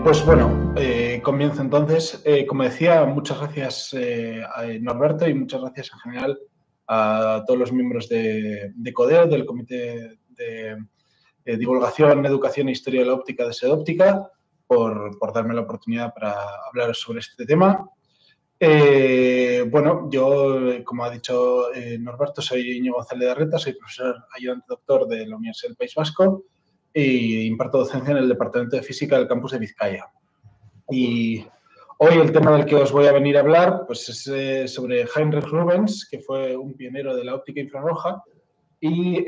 Pues bueno, comienzo entonces. Como decía, muchas gracias a Norberto y muchas gracias en general a todos los miembros de CODEO, del Comité de Divulgación, Educación e Historia de la Óptica de SEDóptica, por darme la oportunidad para hablar sobre este tema. Bueno, yo, como ha dicho Norberto, soy Íñigo González de Arreta, soy profesor ayudante doctor de la Universidad del País Vasco e imparto docencia en el Departamento de Física del campus de Vizcaya. Y hoy el tema del que os voy a venir a hablar pues es sobre Heinrich Rubens, que fue un pionero de la óptica infrarroja, y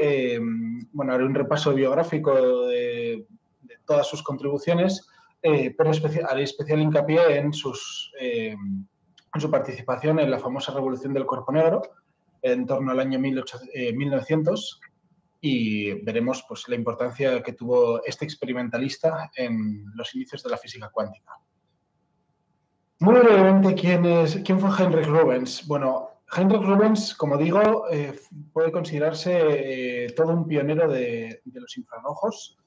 bueno, haré un repaso biográfico de todas sus contribuciones, pero haré especial hincapié en su participación en la famosa Revolución del Cuerpo Negro en torno al año 1900, y veremos pues, la importancia que tuvo este experimentalista en los inicios de la física cuántica. Muy brevemente, ¿quién fue Heinrich Rubens? Bueno, Heinrich Rubens, como digo, puede considerarse todo un pionero de los infrarrojos,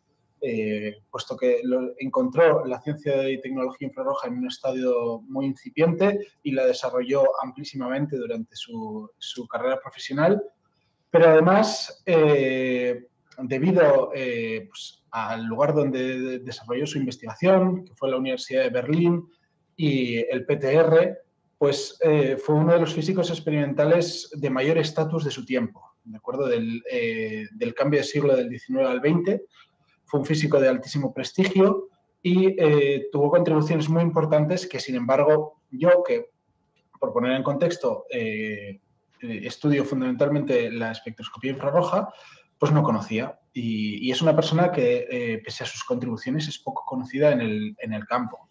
puesto que encontró la ciencia y tecnología infrarroja en un estadio muy incipiente y la desarrolló amplísimamente durante su carrera profesional. Pero además, debido pues, al lugar donde desarrolló su investigación, que fue la Universidad de Berlín y el PTR, pues fue uno de los físicos experimentales de mayor estatus de su tiempo, ¿de acuerdo? Del cambio de siglo del XIX al XX. Fue un físico de altísimo prestigio y tuvo contribuciones muy importantes que, sin embargo, yo, que por poner en contexto, estudio fundamentalmente la espectroscopía infrarroja, pues no conocía. Y es una persona que, pese a sus contribuciones, es poco conocida en el campo.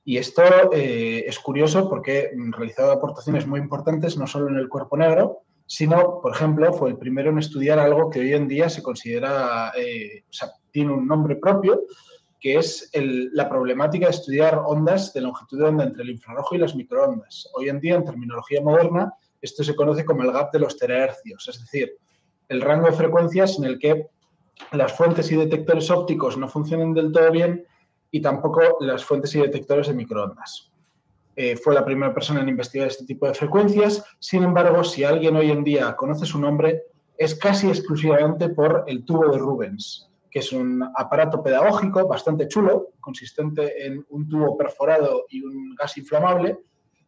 Y esto es curioso porque realizó aportaciones muy importantes no solo en el cuerpo negro, sino, por ejemplo, fue el primero en estudiar algo que hoy en día se considera, o sea, tiene un nombre propio, que es la problemática de estudiar ondas de longitud de onda entre el infrarrojo y las microondas. Hoy en día, en terminología moderna, esto se conoce como el gap de los terahercios, es decir, el rango de frecuencias en el que las fuentes y detectores ópticos no funcionan del todo bien y tampoco las fuentes y detectores de microondas. Fue la primera persona en investigar este tipo de frecuencias. Sin embargo, si alguien hoy en día conoce su nombre, es casi exclusivamente por el tubo de Rubens, que es un aparato pedagógico bastante chulo, consistente en un tubo perforado y un gas inflamable.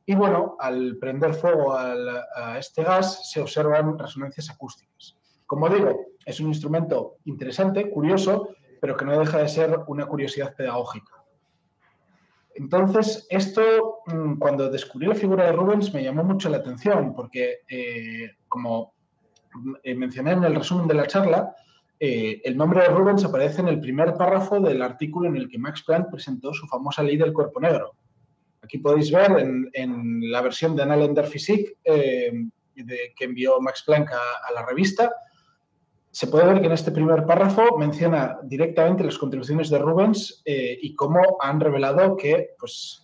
Y bueno, al prender fuego a este gas se observan resonancias acústicas. Como digo, es un instrumento interesante, curioso, pero que no deja de ser una curiosidad pedagógica. Entonces, esto, cuando descubrí la figura de Rubens, me llamó mucho la atención, porque, como mencioné en el resumen de la charla, el nombre de Rubens aparece en el primer párrafo del artículo en el que Max Planck presentó su famosa ley del cuerpo negro. Aquí podéis ver en la versión de Annalen der Physik que envió Max Planck a la revista, se puede ver que en este primer párrafo menciona directamente las contribuciones de Rubens y cómo han revelado que pues,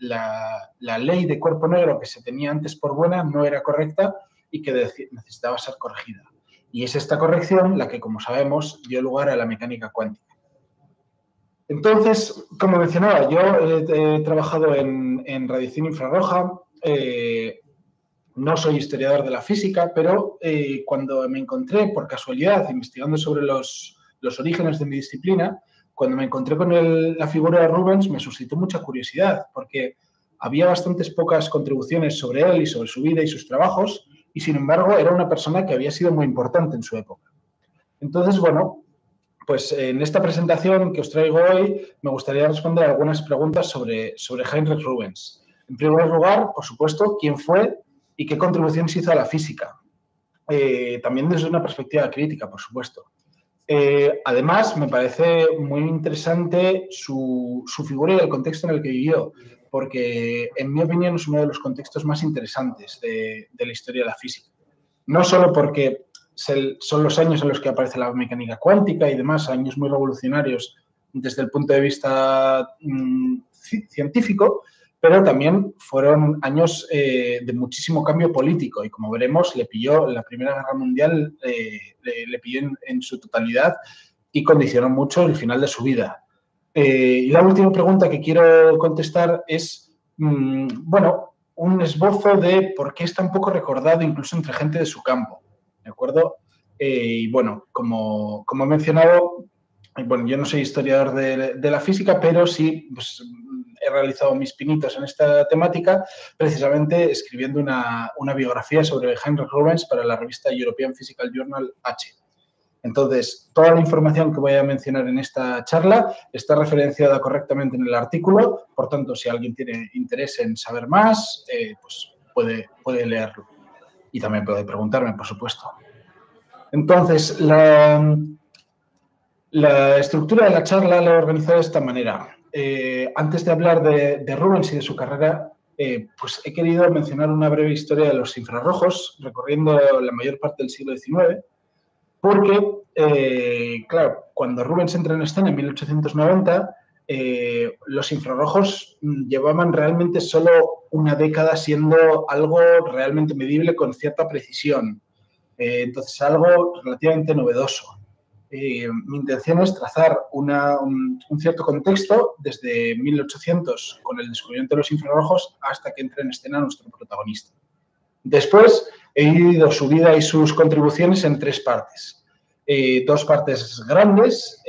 la ley de cuerpo negro que se tenía antes por buena no era correcta y que necesitaba ser corregida. Y es esta corrección la que, como sabemos, dio lugar a la mecánica cuántica. Entonces, como mencionaba, yo he trabajado en radiación infrarroja. No soy historiador de la física, pero cuando me encontré, por casualidad, investigando sobre los orígenes de mi disciplina, cuando me encontré con la figura de Rubens, me suscitó mucha curiosidad, porque había bastantes pocas contribuciones sobre él y sobre su vida y sus trabajos, y sin embargo era una persona que había sido muy importante en su época. Entonces, bueno, pues en esta presentación que os traigo hoy me gustaría responder algunas preguntas sobre Heinrich Rubens. En primer lugar, por supuesto, ¿quién fue y qué contribuciones hizo a la física? También desde una perspectiva crítica, por supuesto. Además, me parece muy interesante su figura y el contexto en el que vivió, porque, en mi opinión, es uno de los contextos más interesantes de la historia de la física. No solo porque son los años en los que aparece la mecánica cuántica y demás, años muy revolucionarios desde el punto de vista científico, pero también fueron años de muchísimo cambio político y, como veremos, le pilló la Primera Guerra Mundial, le pilló en su totalidad y condicionó mucho el final de su vida. Y la última pregunta que quiero contestar es, bueno, un esbozo de por qué está un poco recordado incluso entre gente de su campo, ¿de acuerdo? Y bueno, como he mencionado, bueno, yo no soy historiador de la física, pero sí pues, he realizado mis pinitos en esta temática, precisamente escribiendo una biografía sobre Heinrich Rubens para la revista European Physical Journal H. Entonces, toda la información que voy a mencionar en esta charla está referenciada correctamente en el artículo, por tanto, si alguien tiene interés en saber más, pues puede leerlo. Y también puede preguntarme, por supuesto. Entonces, la estructura de la charla la he organizado de esta manera. Antes de hablar de Rubens y de su carrera, pues he querido mencionar una breve historia de los infrarrojos, recorriendo la mayor parte del siglo XIX, porque, claro, cuando Rubens entra en escena en 1890, los infrarrojos llevaban realmente solo una década siendo algo realmente medible con cierta precisión. Entonces, algo relativamente novedoso. Mi intención es trazar un cierto contexto desde 1800 con el descubrimiento de los infrarrojos hasta que entre en escena nuestro protagonista. Después he dividido su vida y sus contribuciones en tres partes. Dos partes grandes,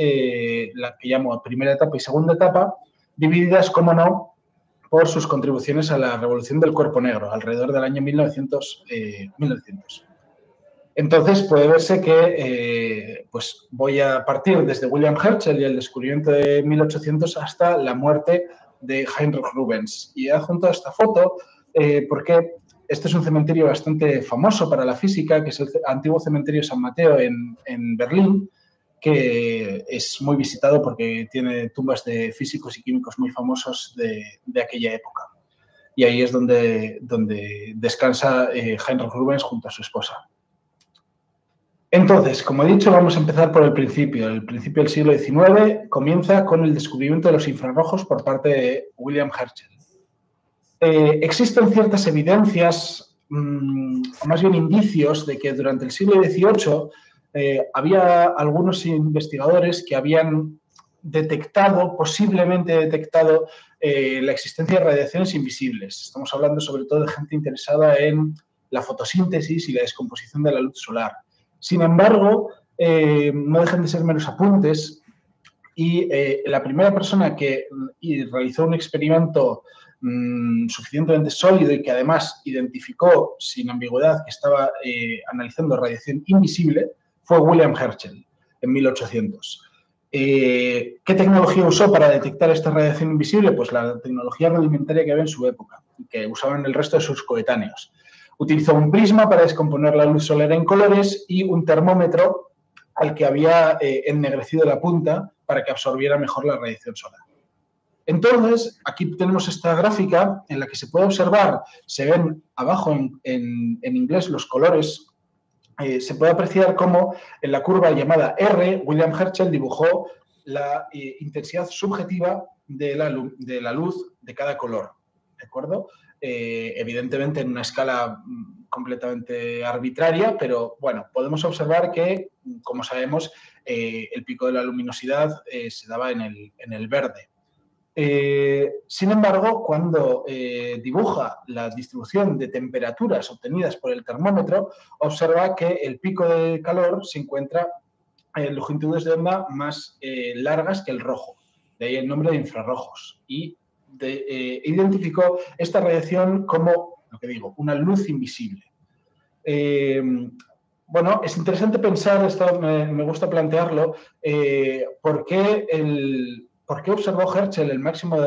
la que llamo primera etapa y segunda etapa, divididas, como no, por sus contribuciones a la revolución del cuerpo negro, alrededor del año 1900. Entonces puede verse que pues voy a partir desde William Herschel y el descubrimiento de 1800 hasta la muerte de Heinrich Rubens. Y he adjuntado esta foto porque este es un cementerio bastante famoso para la física, que es el antiguo cementerio San Mateo en Berlín, que es muy visitado porque tiene tumbas de físicos y químicos muy famosos de aquella época. Y ahí es donde descansa Heinrich Rubens junto a su esposa. Entonces, como he dicho, vamos a empezar por el principio. El principio del siglo XIX comienza con el descubrimiento de los infrarrojos por parte de William Herschel. Existen ciertas evidencias, o más bien indicios, de que durante el siglo XVIII había algunos investigadores que habían detectado, posiblemente detectado, la existencia de radiaciones invisibles. Estamos hablando sobre todo de gente interesada en la fotosíntesis y la descomposición de la luz solar. Sin embargo, no dejan de ser meros apuntes y la primera persona que realizó un experimento suficientemente sólido y que además identificó sin ambigüedad que estaba analizando radiación invisible fue William Herschel en 1800. ¿Qué tecnología usó para detectar esta radiación invisible? Pues la tecnología rudimentaria que había en su época y que usaban el resto de sus coetáneos. Utilizó un prisma para descomponer la luz solar en colores y un termómetro al que había ennegrecido la punta para que absorbiera mejor la radiación solar. Entonces, aquí tenemos esta gráfica en la que se puede observar, se ven abajo en inglés los colores, se puede apreciar cómo en la curva llamada R, William Herschel dibujó la intensidad subjetiva de la luz de cada color, ¿de acuerdo? Evidentemente en una escala completamente arbitraria, pero bueno, podemos observar que, como sabemos, el pico de la luminosidad se daba en el verde. Sin embargo, cuando dibuja la distribución de temperaturas obtenidas por el termómetro, observa que el pico de calor se encuentra en longitudes de onda más largas que el rojo, de ahí el nombre de infrarrojos, y identificó esta radiación como, lo que digo, una luz invisible. Bueno, es interesante pensar, esto me gusta plantearlo, ¿por qué observó Herschel el máximo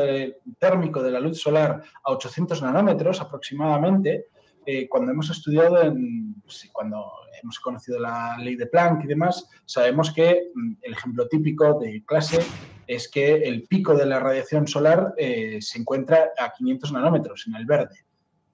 térmico de la luz solar a 800 nanómetros aproximadamente? Cuando hemos estudiado, cuando hemos conocido la ley de Planck y demás, sabemos que el ejemplo típico de clase es que el pico de la radiación solar se encuentra a 500 nanómetros en el verde.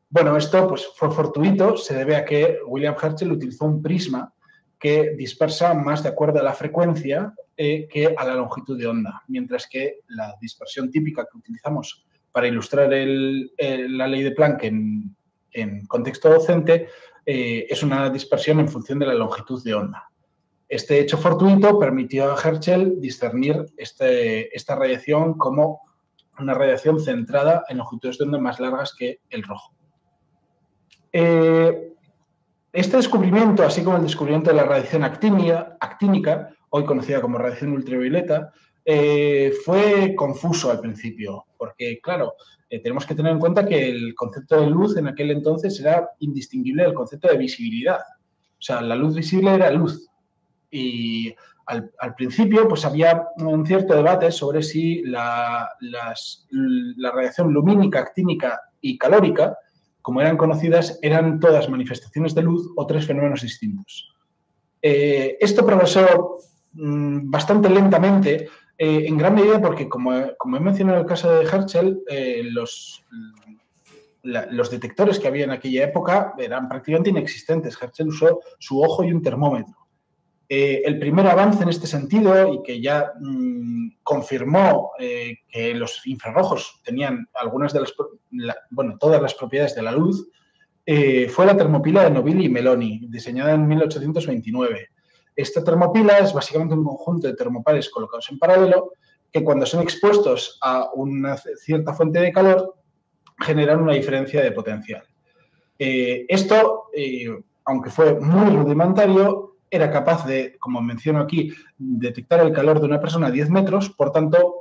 Bueno, esto pues, fue fortuito, se debe a que William Herschel utilizó un prisma que dispersa más de acuerdo a la frecuencia que a la longitud de onda, mientras que la dispersión típica que utilizamos para ilustrar la ley de Planck en contexto docente es una dispersión en función de la longitud de onda. Este hecho fortuito permitió a Herschel discernir esta radiación como una radiación centrada en longitudes de onda más largas que el rojo. Este descubrimiento, así como el descubrimiento de la radiación actínica, hoy conocida como radiación ultravioleta, fue confuso al principio, porque, claro, tenemos que tener en cuenta que el concepto de luz en aquel entonces era indistinguible del concepto de visibilidad. O sea, la luz visible era luz. Y al principio pues había un cierto debate sobre si la radiación lumínica, actínica y calórica, como eran conocidas, eran todas manifestaciones de luz o tres fenómenos distintos. Esto progresó bastante lentamente, en gran medida porque, como he mencionado en el caso de Herschel, los detectores que había en aquella época eran prácticamente inexistentes. Herschel usó su ojo y un termómetro. El primer avance en este sentido, y que ya confirmó que los infrarrojos tenían todas las propiedades de la luz, fue la termopila de Nobili y Melloni, diseñada en 1829. Esta termopila es básicamente un conjunto de termopares colocados en paralelo que, cuando son expuestos a una cierta fuente de calor, generan una diferencia de potencial. Esto, aunque fue muy rudimentario, era capaz de, como menciono aquí, detectar el calor de una persona a 10 metros, por tanto,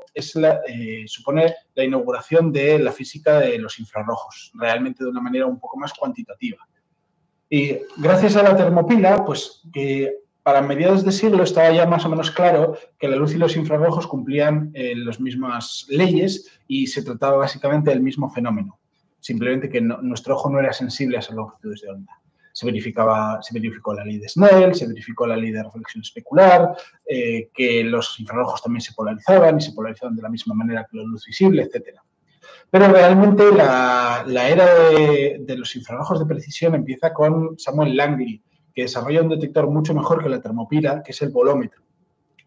supone la inauguración de la física de los infrarrojos, realmente de una manera un poco más cuantitativa. Y gracias a la termopila, pues para mediados de siglo estaba ya más o menos claro que la luz y los infrarrojos cumplían las mismas leyes y se trataba básicamente del mismo fenómeno. Simplemente que nuestro ojo no era sensible a esas longitudes de onda. Se verificó la ley de Snell, se verificó la ley de reflexión especular, que los infrarrojos también se polarizaban y se polarizaban de la misma manera que la luz visible, etc. Pero realmente la era de los infrarrojos de precisión empieza con Samuel Langley, que desarrolla un detector mucho mejor que la termopila, que es el bolómetro.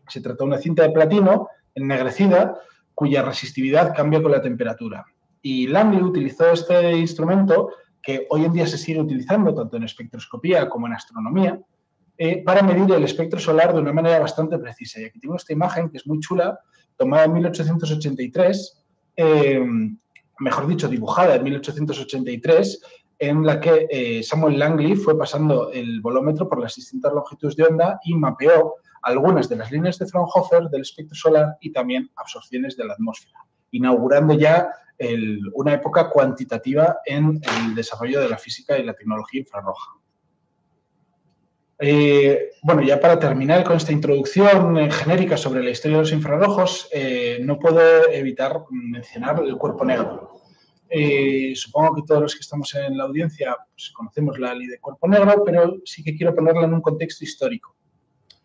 Se trata de una cinta de platino ennegrecida cuya resistividad cambia con la temperatura. Y Langley utilizó este instrumento, que hoy en día se sigue utilizando tanto en espectroscopía como en astronomía, para medir el espectro solar de una manera bastante precisa. Y aquí tengo esta imagen que es muy chula, tomada en 1883, mejor dicho, dibujada en 1883, en la que Samuel Langley fue pasando el bolómetro por las distintas longitudes de onda y mapeó algunas de las líneas de Fraunhofer del espectro solar y también absorciones de la atmósfera, inaugurando ya una época cuantitativa en el desarrollo de la física y la tecnología infrarroja. Bueno, ya para terminar con esta introducción genérica sobre la historia de los infrarrojos, no puedo evitar mencionar el cuerpo negro. Supongo que todos los que estamos en la audiencia pues, conocemos la ley de cuerpo negro, pero sí que quiero ponerla en un contexto histórico.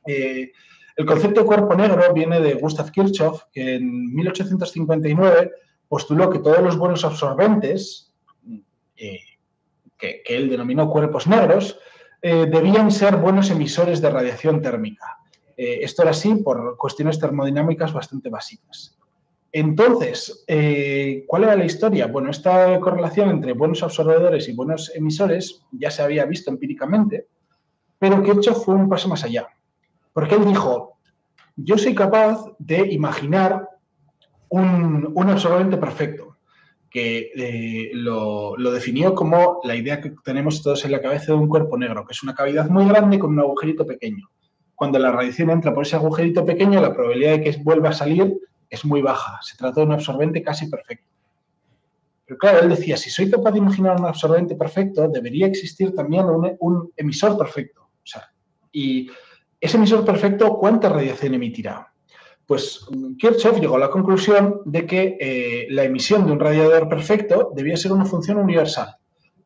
El concepto de cuerpo negro viene de Gustav Kirchhoff, que en 1859 postuló que todos los buenos absorbentes, que él denominó cuerpos negros, debían ser buenos emisores de radiación térmica. Esto era así por cuestiones termodinámicas bastante básicas. Entonces, ¿cuál era la historia? Bueno, esta correlación entre buenos absorbedores y buenos emisores ya se había visto empíricamente, pero Kirchhoff fue un paso más allá, porque él dijo, yo soy capaz de imaginar un absorbente perfecto, que lo definió como la idea que tenemos todos en la cabeza de un cuerpo negro, que es una cavidad muy grande con un agujerito pequeño. Cuando la radiación entra por ese agujerito pequeño, la probabilidad de que vuelva a salir es muy baja. Se trata de un absorbente casi perfecto. Pero claro, él decía, si soy capaz de imaginar un absorbente perfecto, debería existir también un emisor perfecto. O sea, y ese emisor perfecto, ¿cuánta radiación emitirá? Pues Kirchhoff llegó a la conclusión de que la emisión de un radiador perfecto debía ser una función universal,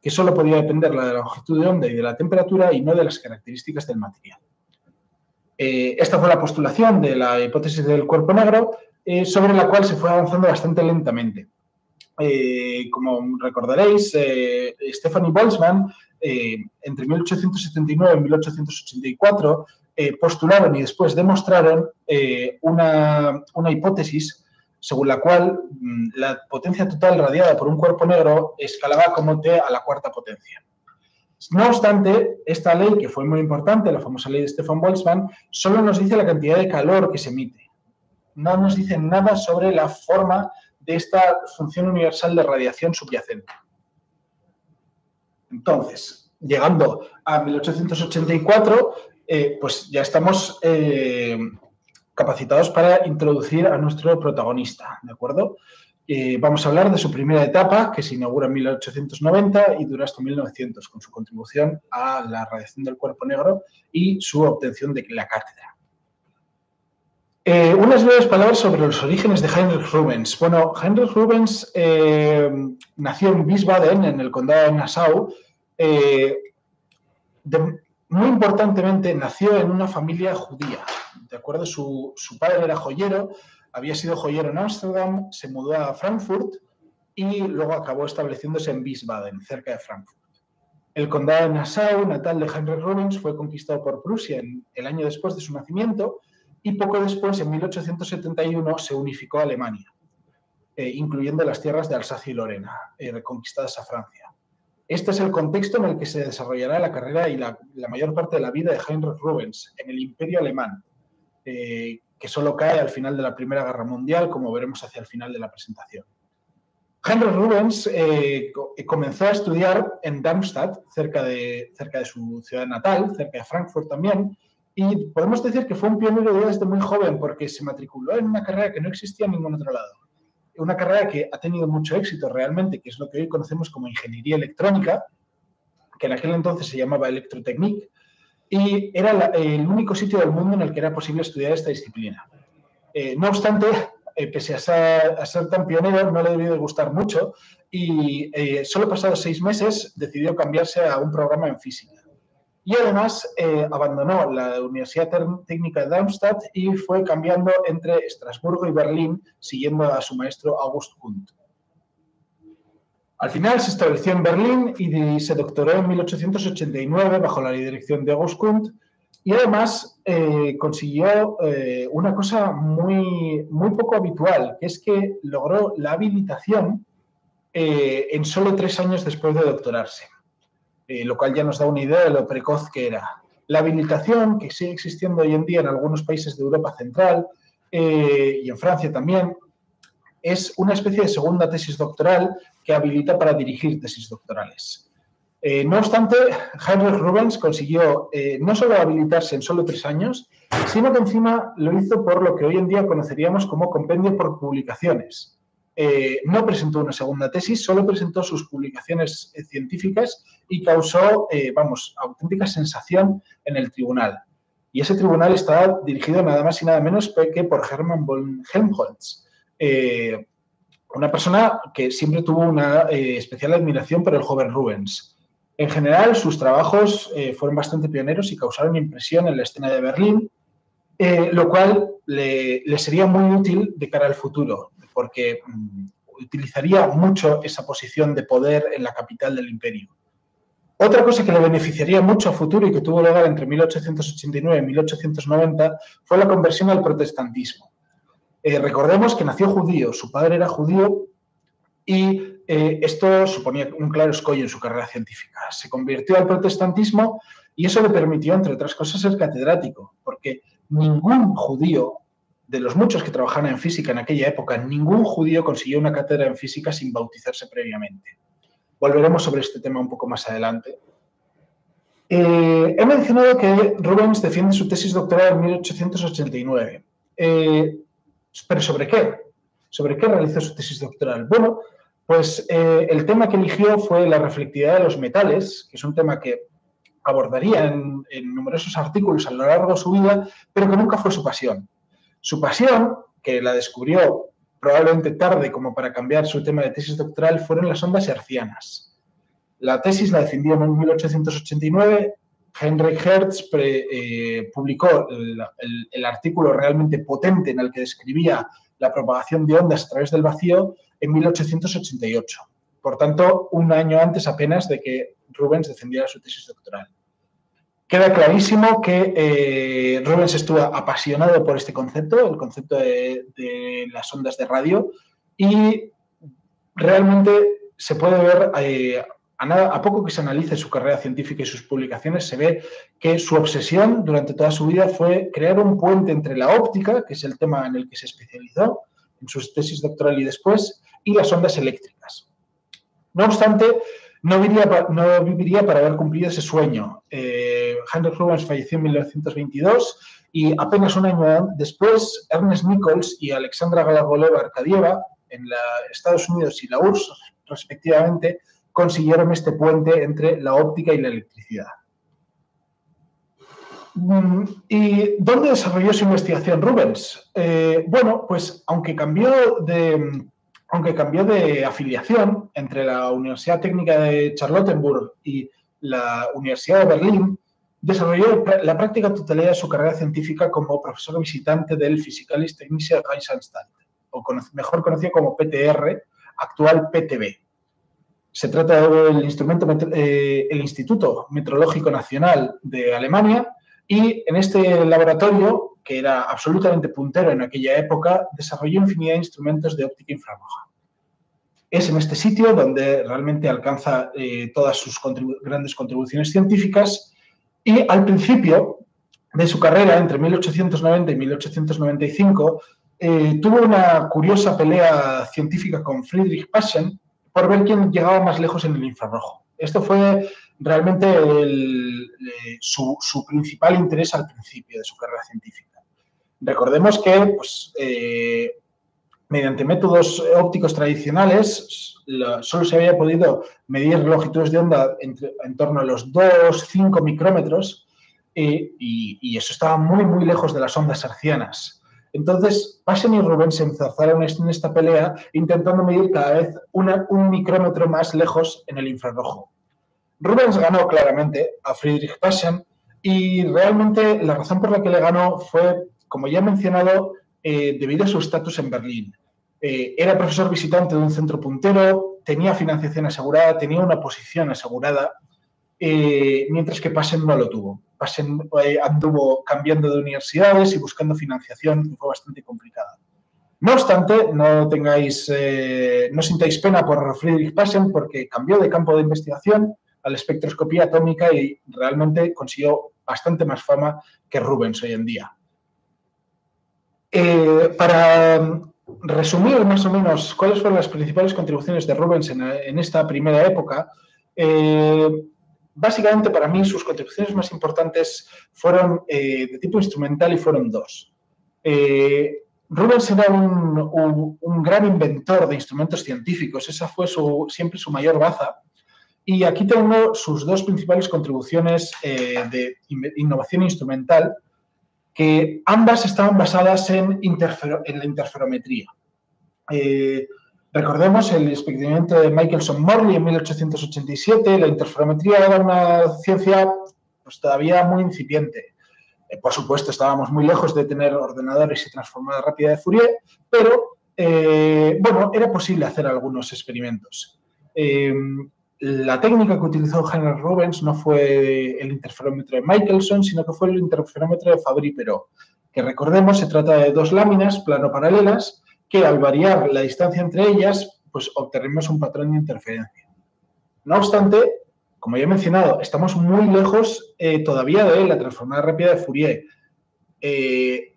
que solo podía depender de la longitud de onda y de la temperatura y no de las características del material. Esta fue la postulación de la hipótesis del cuerpo negro, sobre la cual se fue avanzando bastante lentamente. Como recordaréis, Stefan y Boltzmann, entre 1879 y 1884, postularon y después demostraron una hipótesis según la cual la potencia total radiada por un cuerpo negro escalaba como T a la cuarta potencia. No obstante, esta ley, que fue muy importante, la famosa ley de Stefan Boltzmann, solo nos dice la cantidad de calor que se emite. No nos dice nada sobre la forma de esta función universal de radiación subyacente. Entonces, llegando a 1884, pues ya estamos capacitados para introducir a nuestro protagonista, ¿de acuerdo? Vamos a hablar de su primera etapa, que se inaugura en 1890 y dura hasta 1900, con su contribución a la radiación del cuerpo negro y su obtención de la cátedra. Unas breves palabras sobre los orígenes de Heinrich Rubens. Bueno, Heinrich Rubens nació en Wiesbaden, en el condado de Nassau. Muy importantemente, nació en una familia judía, ¿de acuerdo? Su padre era joyero, había sido joyero en Ámsterdam, se mudó a Frankfurt y luego acabó estableciéndose en Wiesbaden, cerca de Frankfurt. El condado de Nassau, natal de Heinrich Rubens, fue conquistado por Prusia el año después de su nacimiento y poco después, en 1871, se unificó a Alemania, incluyendo las tierras de Alsacia y Lorena, reconquistadas a Francia. Este es el contexto en el que se desarrollará la carrera y la mayor parte de la vida de Heinrich Rubens, en el Imperio Alemán, que solo cae al final de la Primera Guerra Mundial, como veremos hacia el final de la presentación. Heinrich Rubens comenzó a estudiar en Darmstadt, cerca de su ciudad natal, cerca de Frankfurt también, y podemos decir que fue un pionero desde muy joven porque se matriculó en una carrera que no existía en ningún otro lado. Una carrera que ha tenido mucho éxito realmente, que es lo que hoy conocemos como ingeniería electrónica, que en aquel entonces se llamaba Electrotechnik, y era el único sitio del mundo en el que era posible estudiar esta disciplina. No obstante, pese a ser tan pionero, no le debió de gustar mucho y solo pasados 6 meses decidió cambiarse a un programa en física. Y además abandonó la Universidad Técnica de Darmstadt y fue cambiando entre Estrasburgo y Berlín, siguiendo a su maestro August Kundt. Al final se estableció en Berlín y se doctoró en 1889 bajo la dirección de August Kundt y además consiguió una cosa muy poco habitual, que es que logró la habilitación en solo 3 años después de doctorarse. Lo cual ya nos da una idea de lo precoz que era. La habilitación, que sigue existiendo hoy en día en algunos países de Europa Central y en Francia también, es una especie de segunda tesis doctoral que habilita para dirigir tesis doctorales. No obstante, Heinrich Rubens consiguió no solo habilitarse en solo 3 años, sino que encima lo hizo por lo que hoy en día conoceríamos como compendio por publicaciones. No presentó una segunda tesis, solo presentó sus publicaciones científicas y causó, auténtica sensación en el tribunal. Y ese tribunal estaba dirigido nada más y nada menos que por Hermann von Helmholtz, una persona que siempre tuvo una especial admiración por el joven Rubens. En general, sus trabajos fueron bastante pioneros y causaron impresión en la escena de Berlín, lo cual le sería muy útil de cara al futuro, porque utilizaría mucho esa posición de poder en la capital del imperio. Otra cosa que le beneficiaría mucho a futuro y que tuvo lugar entre 1889 y 1890 fue la conversión al protestantismo. Recordemos que nació judío, su padre era judío y esto suponía un claro escollo en su carrera científica. Se convirtió al protestantismo y eso le permitió, entre otras cosas, ser catedrático, porque ningún judío, de los muchos que trabajaban en física en aquella época, ningún judío consiguió una cátedra en física sin bautizarse previamente. Volveremos sobre este tema un poco más adelante. He mencionado que Rubens defiende su tesis doctoral en 1889. ¿Pero sobre qué? ¿Sobre qué realizó su tesis doctoral? Bueno, pues el tema que eligió fue la reflectividad de los metales, que es un tema que abordaría en numerosos artículos a lo largo de su vida, pero que nunca fue su pasión. Su pasión, que la descubrió probablemente tarde como para cambiar su tema de tesis doctoral, fueron las ondas hertzianas. La tesis la defendió en 1889. Heinrich Hertz publicó el artículo realmente potente en el que describía la propagación de ondas a través del vacío en 1888. Por tanto, un año antes apenas de que Rubens defendiera su tesis doctoral. Queda clarísimo que Rubens estuvo apasionado por este concepto, el concepto de las ondas de radio, y realmente se puede ver A poco que se analice su carrera científica y sus publicaciones, se ve que su obsesión durante toda su vida fue crear un puente entre la óptica, que es el tema en el que se especializó en su tesis doctoral y después, y las ondas eléctricas. No obstante, no viviría para haber cumplido ese sueño. Heinrich Rubens falleció en 1922 y apenas un año después, Ernest Nichols y Alexandra Gogoleva-Arkadieva, en Estados Unidos y la URSS, respectivamente, consiguieron este puente entre la óptica y la electricidad. ¿Y dónde desarrolló su investigación Rubens? Bueno, pues aunque cambió de afiliación entre la Universidad Técnica de Charlottenburg y la Universidad de Berlín, desarrolló la práctica totalidad de su carrera científica como profesor visitante del Physikalische Technische Reichsanstalt, o mejor conocido como PTR, actual PTB. Se trata del Instituto Meteorológico Nacional de Alemania, y en este laboratorio, que era absolutamente puntero en aquella época, desarrolló infinidad de instrumentos de óptica infrarroja. Es en este sitio donde realmente alcanza todas sus grandes contribuciones científicas, y al principio de su carrera, entre 1890 y 1895, tuvo una curiosa pelea científica con Friedrich Paschen por ver quién llegaba más lejos en el infrarrojo. Esto fue realmente su principal interés al principio de su carrera científica. Recordemos que pues, mediante métodos ópticos tradicionales solo se había podido medir longitudes de onda en torno a los 2-5 micrómetros y eso estaba muy, muy lejos de las ondas hertzianas. Entonces, Paschen y Rubens se enzarzaron en esta pelea intentando medir cada vez un micrómetro más lejos en el infrarrojo. Rubens ganó claramente a Friedrich Paschen y realmente la razón por la que le ganó fue, como ya he mencionado, debido a su estatus en Berlín. Era profesor visitante de un centro puntero, tenía financiación asegurada, tenía una posición asegurada, mientras que Paschen no lo tuvo. Paschen anduvo cambiando de universidades y buscando financiación, que fue bastante complicada. No obstante, no sintáis pena por Friedrich Paschen, porque cambió de campo de investigación a la espectroscopía atómica y realmente consiguió bastante más fama que Rubens hoy en día. Para resumir más o menos cuáles fueron las principales contribuciones de Rubens en esta primera época, básicamente para mí sus contribuciones más importantes fueron de tipo instrumental y fueron dos. Rubens era un gran inventor de instrumentos científicos, esa fue siempre su mayor baza. Y aquí tengo sus dos principales contribuciones de innovación instrumental, que ambas estaban basadas en la interferometría. Recordemos el experimento de Michelson-Morley en 1887. La interferometría era una ciencia pues, todavía muy incipiente. Por supuesto, estábamos muy lejos de tener ordenadores y transformada rápida de Fourier, pero bueno, era posible hacer algunos experimentos. La técnica que utilizó Heinrich Rubens no fue el interferómetro de Michelson, sino que fue el interferómetro de Fabry-Perot, que recordemos se trata de dos láminas plano-paralelas que al variar la distancia entre ellas, pues obtenemos un patrón de interferencia. No obstante, como ya he mencionado, estamos muy lejos todavía de la transformada rápida de Fourier.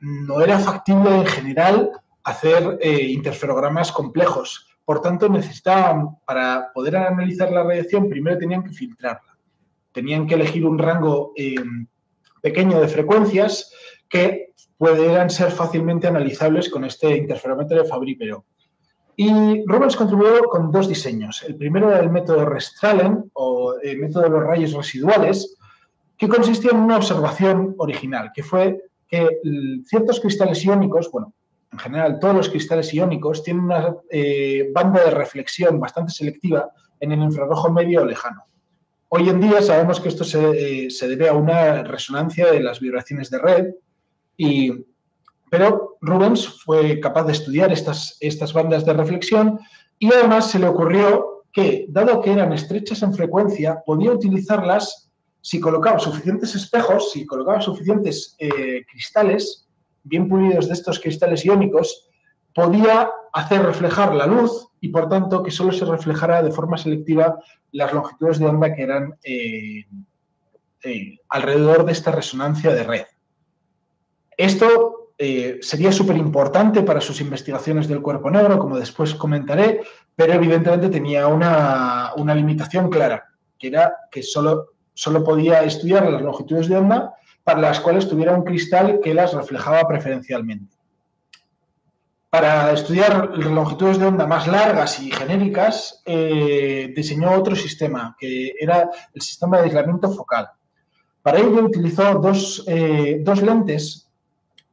No era factible en general hacer interferogramas complejos. Por tanto, necesitaban, para poder analizar la radiación, primero tenían que filtrarla. Tenían que elegir un rango pequeño de frecuencias que pudieran ser fácilmente analizables con este interferómetro de Fabry-Perot. Y Rubens contribuyó con dos diseños. El primero era el método Reststrahlen, o el método de los rayos residuales, que consistía en una observación original, que fue que ciertos cristales iónicos, bueno, en general todos los cristales iónicos, tienen una banda de reflexión bastante selectiva en el infrarrojo medio o lejano. Hoy en día sabemos que esto se debe a una resonancia de las vibraciones de red, pero Rubens fue capaz de estudiar estas bandas de reflexión y además se le ocurrió que, dado que eran estrechas en frecuencia, podía utilizarlas si colocaba suficientes espejos, si colocaba suficientes cristales bien pulidos de estos cristales iónicos, podía hacer reflejar la luz y, por tanto, que solo se reflejara de forma selectiva las longitudes de onda que eran alrededor de esta resonancia de red. Esto sería súper importante para sus investigaciones del cuerpo negro, como después comentaré, pero evidentemente tenía una limitación clara, que era que solo podía estudiar las longitudes de onda para las cuales tuviera un cristal que las reflejaba preferencialmente. Para estudiar las longitudes de onda más largas y genéricas, diseñó otro sistema, que era el sistema de aislamiento focal. Para ello utilizó dos lentes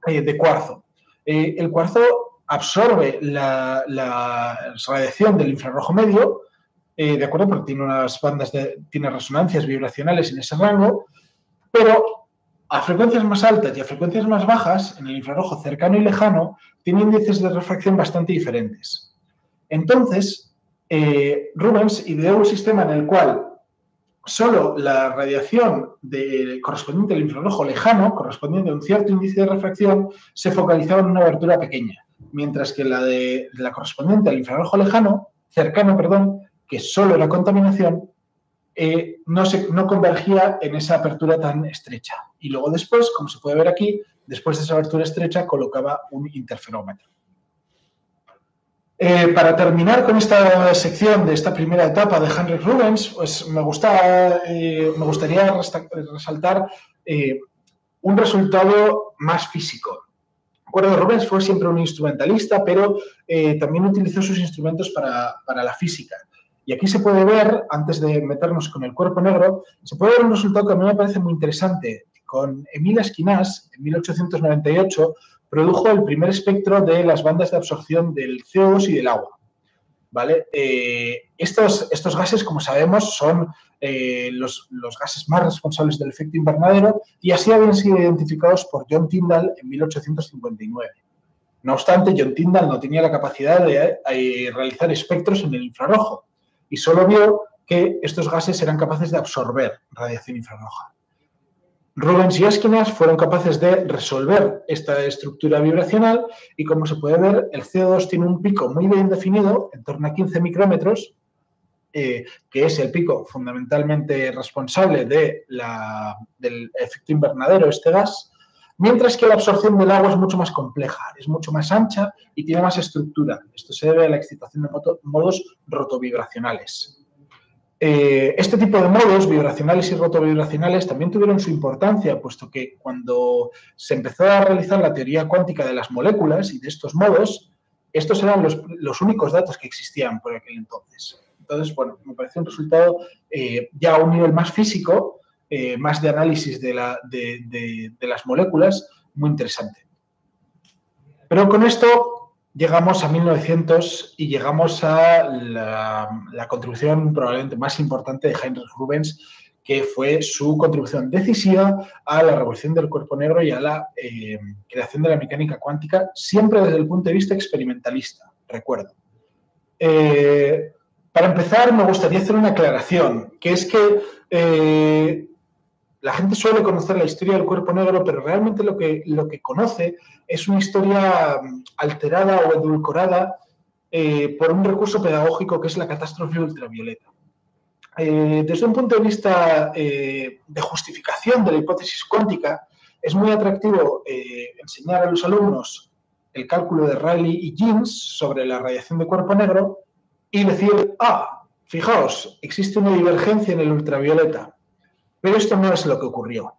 de cuarzo. El cuarzo absorbe la radiación del infrarrojo medio, de acuerdo, porque tiene unas bandas tiene resonancias vibracionales en ese rango, pero a frecuencias más altas y a frecuencias más bajas, en el infrarrojo cercano y lejano, tiene índices de refracción bastante diferentes. Entonces, Rubens ideó un sistema en el cual solo la radiación correspondiente al infrarrojo lejano, correspondiente a un cierto índice de refracción, se focalizaba en una abertura pequeña, mientras que la correspondiente al infrarrojo cercano, que solo era contaminación, no convergía en esa apertura tan estrecha. Y luego después, como se puede ver aquí, después de esa abertura estrecha colocaba un interferómetro. Para terminar con esta sección de esta primera etapa de Heinrich Rubens, pues me gustaría resaltar un resultado más físico. Rubens fue siempre un instrumentalista, pero también utilizó sus instrumentos para la física. Y aquí se puede ver, antes de meternos con el cuerpo negro, se puede ver un resultado que a mí me parece muy interesante. Con Émile Esquinas, en 1898, produjo el primer espectro de las bandas de absorción del CO2 y del agua. ¿Vale? Estos gases, como sabemos, son los gases más responsables del efecto invernadero y así habían sido identificados por John Tyndall en 1859. No obstante, John Tyndall no tenía la capacidad de realizar espectros en el infrarrojo y solo vio que estos gases eran capaces de absorber radiación infrarroja. Rubens y Esquinas fueron capaces de resolver esta estructura vibracional y, como se puede ver, el CO2 tiene un pico muy bien definido, en torno a 15 micrómetros, que es el pico fundamentalmente responsable del efecto invernadero, este gas, mientras que la absorción del agua es mucho más compleja, es mucho más ancha y tiene más estructura. Esto se debe a la excitación de modos rotovibracionales. Este tipo de modos vibracionales y rotovibracionales también tuvieron su importancia, puesto que cuando se empezó a realizar la teoría cuántica de las moléculas y de estos modos, estos eran los únicos datos que existían por aquel entonces. Entonces, bueno, me parece un resultado ya a un nivel más físico, más de análisis de las moléculas, muy interesante. Pero con esto llegamos a 1900 y llegamos a la contribución probablemente más importante de Heinrich Rubens, que fue su contribución decisiva a la revolución del cuerpo negro y a la creación de la mecánica cuántica, siempre desde el punto de vista experimentalista, recuerdo. Para empezar, me gustaría hacer una aclaración, que es que la gente suele conocer la historia del cuerpo negro, pero realmente lo que conoce es una historia alterada o edulcorada por un recurso pedagógico que es la catástrofe ultravioleta. Desde un punto de vista de justificación de la hipótesis cuántica, es muy atractivo enseñar a los alumnos el cálculo de Rayleigh y Jeans sobre la radiación de cuerpo negro y decir, fijaos, existe una divergencia en el ultravioleta. Pero esto no es lo que ocurrió.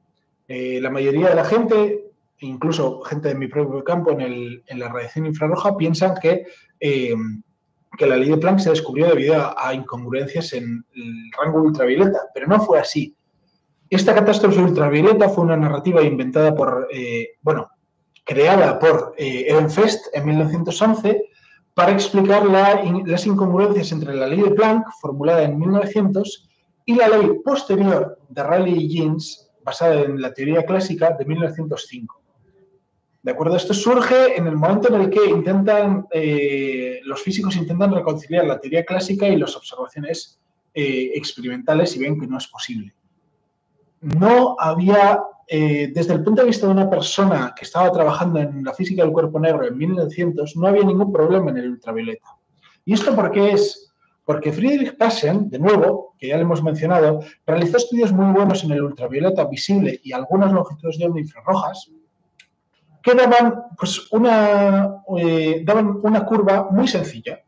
La mayoría de la gente, incluso gente de mi propio campo en la radiación infrarroja, piensan que la ley de Planck se descubrió debido a incongruencias en el rango ultravioleta, pero no fue así. Esta catástrofe ultravioleta fue una narrativa inventada creada por Ehrenfest en 1911 para explicar las incongruencias entre la ley de Planck, formulada en 1900, y la ley posterior de Rayleigh y Jeans, basada en la teoría clásica de 1905. ¿De acuerdo? Esto surge en el momento en el que los físicos intentan reconciliar la teoría clásica y las observaciones experimentales y ven que no es posible. No había desde el punto de vista de una persona que estaba trabajando en la física del cuerpo negro en 1900, no había ningún problema en el ultravioleta. ¿Y esto por qué es? Porque Friedrich Paschen, de nuevo, que ya le hemos mencionado, realizó estudios muy buenos en el ultravioleta visible y algunas longitudes de onda infrarrojas que daban, pues, daban una curva muy sencilla,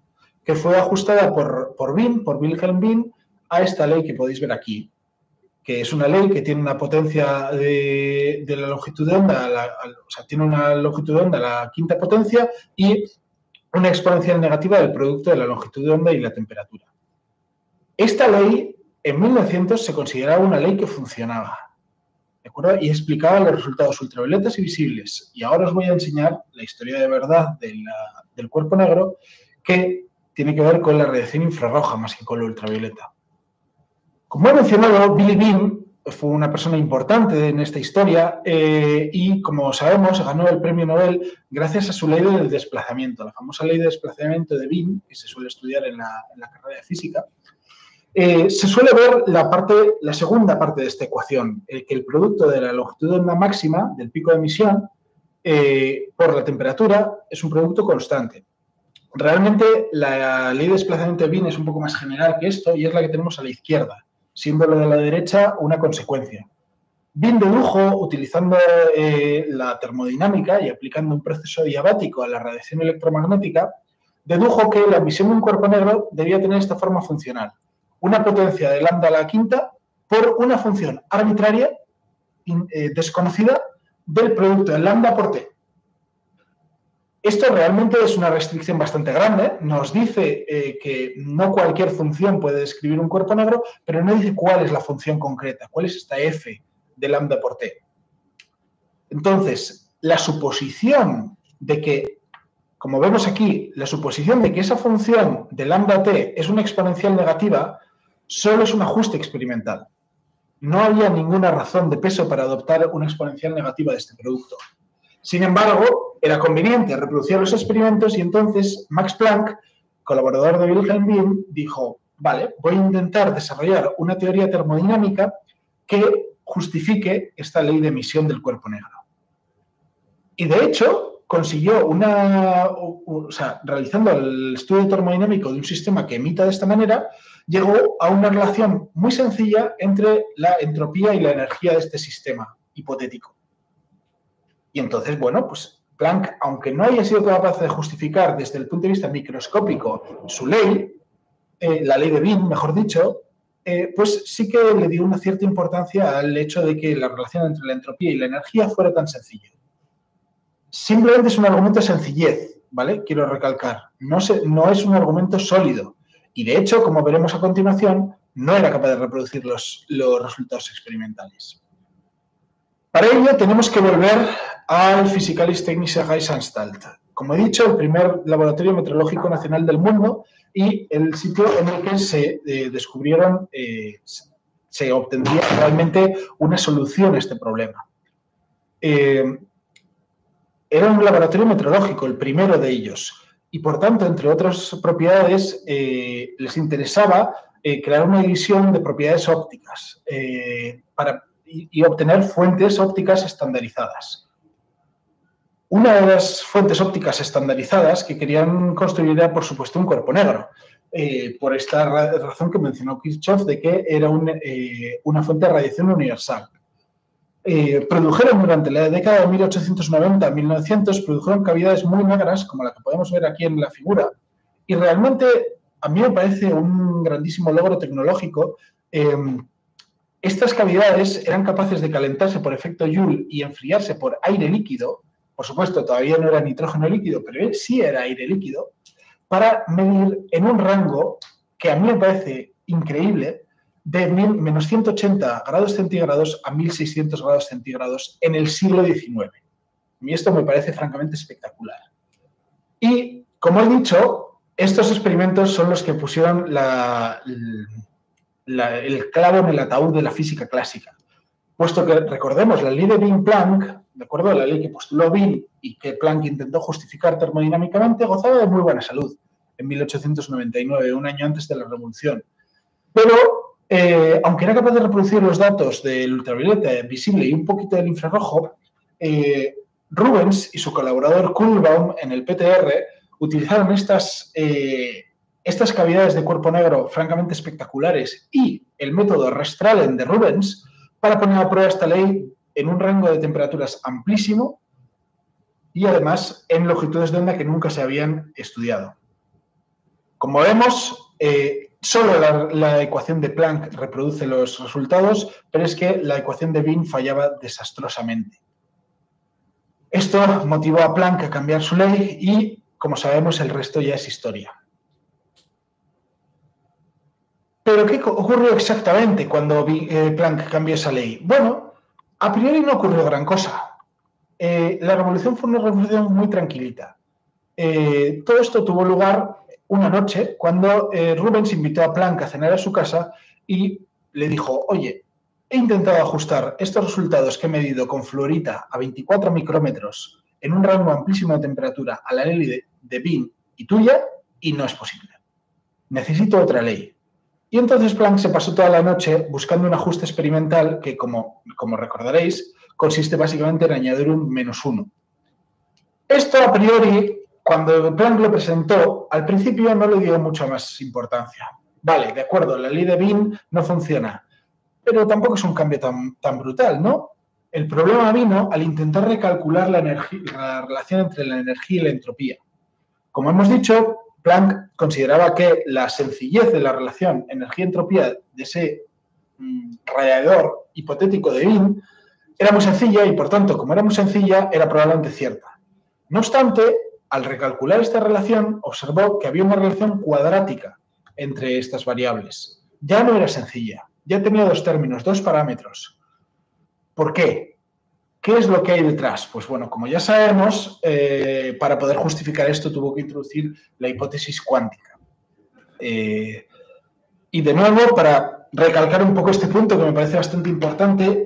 que fue ajustada por Wilhelm Wien, a esta ley que podéis ver aquí, que es una ley que tiene una potencia de la longitud de onda, o sea, tiene una longitud de onda a la quinta potencia y una exponencial negativa del producto de la longitud de onda y la temperatura. Esta ley, en 1900, se consideraba una ley que funcionaba, ¿de acuerdo? Y explicaba los resultados ultravioletas y visibles. Y ahora os voy a enseñar la historia de verdad del cuerpo negro, que tiene que ver con la radiación infrarroja más que con la ultravioleta. Como he mencionado, Billy Bean fue una persona importante en esta historia y, como sabemos, ganó el premio Nobel gracias a su ley del desplazamiento, la famosa ley de desplazamiento de Bean, que se suele estudiar en la carrera de física. Se suele ver la segunda parte de esta ecuación, que el producto de la longitud de onda máxima, del pico de emisión, por la temperatura, es un producto constante. Realmente, la ley de desplazamiento de Bean es un poco más general que esto y es la que tenemos a la izquierda, siendo lo de la derecha una consecuencia. Bean dedujo, utilizando la termodinámica y aplicando un proceso diabático a la radiación electromagnética, dedujo que la emisión de un cuerpo negro debía tener esta forma funcional: una potencia de lambda a la quinta por una función arbitraria desconocida del producto de lambda por t. Esto realmente es una restricción bastante grande. Nos dice que no cualquier función puede describir un cuerpo negro, pero no dice cuál es la función concreta, cuál es esta f de lambda por t. Entonces, la suposición de que, como vemos aquí, la suposición de que esa función de lambda t es una exponencial negativa solo es un ajuste experimental. No había ninguna razón de peso para adoptar una exponencial negativa de este producto. Sin embargo, era conveniente reproducir los experimentos y entonces Max Planck, colaborador de Wilhelm Wien, dijo: vale, voy a intentar desarrollar una teoría termodinámica que justifique esta ley de emisión del cuerpo negro. Y de hecho, consiguió realizando el estudio termodinámico de un sistema que emita de esta manera, llegó a una relación muy sencilla entre la entropía y la energía de este sistema hipotético. Y entonces, bueno, pues Planck, aunque no haya sido capaz de justificar desde el punto de vista microscópico su ley, la ley de Wien, mejor dicho, pues sí que le dio una cierta importancia al hecho de que la relación entre la entropía y la energía fuera tan sencilla. Simplemente es un argumento de sencillez, ¿vale? Quiero recalcar, no es un argumento sólido. Y de hecho, como veremos a continuación, no era capaz de reproducir los resultados experimentales. Para ello tenemos que volver al Physikalisch-Technische Reichsanstalt. Como he dicho, el primer laboratorio meteorológico nacional del mundo y el sitio en el que se descubrieron, se obtendría realmente una solución a este problema. Era un laboratorio meteorológico, el primero de ellos, y por tanto, entre otras propiedades, les interesaba crear una división de propiedades ópticas y obtener fuentes ópticas estandarizadas. Una de las fuentes ópticas estandarizadas que querían construir era, por supuesto, un cuerpo negro, por esta razón que mencionó Kirchhoff de que era una fuente de radiación universal. Produjeron durante la década de 1890 a 1900, produjeron cavidades muy negras, como la que podemos ver aquí en la figura, y realmente a mí me parece un grandísimo logro tecnológico. Estas cavidades eran capaces de calentarse por efecto Joule y enfriarse por aire líquido. Por supuesto, todavía no era nitrógeno líquido, pero sí era aire líquido, para medir en un rango que a mí me parece increíble, de menos 180 grados centígrados a 1600 grados centígrados en el siglo XIX. A mí esto me parece francamente espectacular. Y, como he dicho, estos experimentos son los que pusieron el clavo en el ataúd de la física clásica, puesto que, recordemos, la ley de Wien-Planck, ¿de acuerdo? La ley que postuló Wien y que Planck intentó justificar termodinámicamente, gozaba de muy buena salud en 1899, un año antes de la Revolución. Pero Aunque era capaz de reproducir los datos del ultravioleta visible y un poquito del infrarrojo, Rubens y su colaborador Kuhlbaum en el PTR utilizaron estas cavidades de cuerpo negro francamente espectaculares y el método Restralen de Rubens para poner a prueba esta ley en un rango de temperaturas amplísimo y además en longitudes de onda que nunca se habían estudiado. Como vemos, solo la ecuación de Planck reproduce los resultados, pero es que la ecuación de Wien fallaba desastrosamente. Esto motivó a Planck a cambiar su ley y, como sabemos, el resto ya es historia. ¿Pero qué ocurrió exactamente cuando Planck cambió esa ley? Bueno, a priori no ocurrió gran cosa. La revolución fue una revolución muy tranquilita. Todo esto tuvo lugar una noche cuando Rubens invitó a Planck a cenar a su casa y le dijo: oye, he intentado ajustar estos resultados que he medido con fluorita a 24 micrómetros en un rango amplísimo de temperatura a la ley de Wien y tuya y no es posible. Necesito otra ley. Y entonces Planck se pasó toda la noche buscando un ajuste experimental que, como recordaréis, consiste básicamente en añadir un -1. Esto a priori, cuando Planck lo presentó, al principio no le dio mucha más importancia. Vale, de acuerdo, la ley de Wien no funciona, pero tampoco es un cambio tan brutal, ¿no? El problema vino al intentar recalcular la relación entre la energía y la entropía. Como hemos dicho, Planck consideraba que la sencillez de la relación energía-entropía de ese radiador hipotético de Wien era muy sencilla y, por tanto, como era muy sencilla, era probablemente cierta. No obstante, al recalcular esta relación, observó que había una relación cuadrática entre estas variables. Ya no era sencilla, ya tenía dos términos, dos parámetros. ¿Por qué? ¿Qué es lo que hay detrás? Pues bueno, como ya sabemos, para poder justificar esto tuvo que introducir la hipótesis cuántica. Y de nuevo, para recalcar un poco este punto que me parece bastante importante,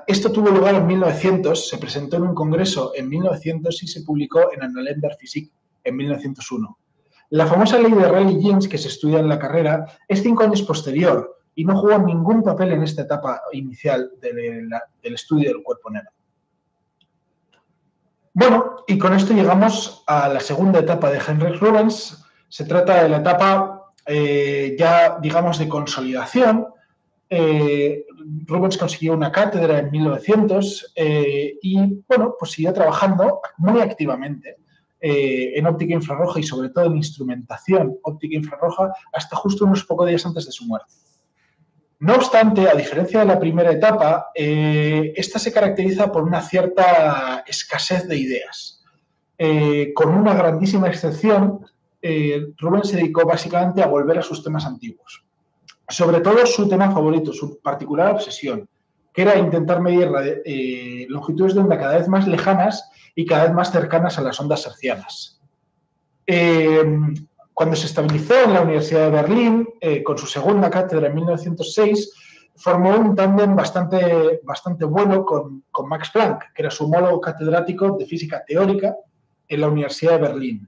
esto tuvo lugar en 1900, se presentó en un congreso en 1900 y se publicó en Annalen der Physik en 1901. La famosa ley de Rayleigh-Jeans que se estudia en la carrera es 5 años posterior y no jugó ningún papel en esta etapa inicial del estudio del cuerpo negro. Bueno, y con esto llegamos a la segunda etapa de Heinrich Rubens. Se trata de la etapa ya, digamos, de consolidación. Rubens consiguió una cátedra en 1900 y, bueno, pues siguió trabajando muy activamente en óptica infrarroja y sobre todo en instrumentación óptica infrarroja hasta justo unos pocos días antes de su muerte. No obstante, a diferencia de la primera etapa, esta se caracteriza por una cierta escasez de ideas. Con una grandísima excepción, Rubens se dedicó básicamente a volver a sus temas antiguos. Sobre todo su tema favorito, su particular obsesión, que era intentar medir longitudes de onda cada vez más lejanas y cada vez más cercanas a las ondas hertzianas. Cuando se estabilizó en la Universidad de Berlín, con su segunda cátedra en 1906, formó un tándem bastante bueno con Max Planck, que era su homólogo catedrático de física teórica en la Universidad de Berlín.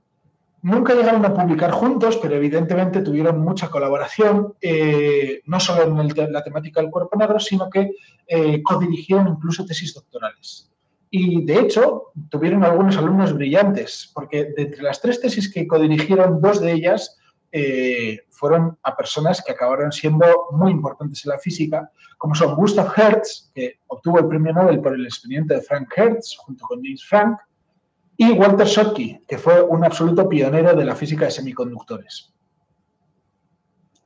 Nunca llegaron a publicar juntos, pero evidentemente tuvieron mucha colaboración, no solo en la temática del cuerpo negro, sino que codirigieron incluso tesis doctorales. Y, de hecho, tuvieron algunos alumnos brillantes, porque de entre las 3 tesis que codirigieron, 2 de ellas fueron a personas que acabaron siendo muy importantes en la física, como son Gustav Hertz, que obtuvo el premio Nobel por el experimento de Frank Hertz, junto con James Franck, y Walter Schottky, que fue un absoluto pionero de la física de semiconductores.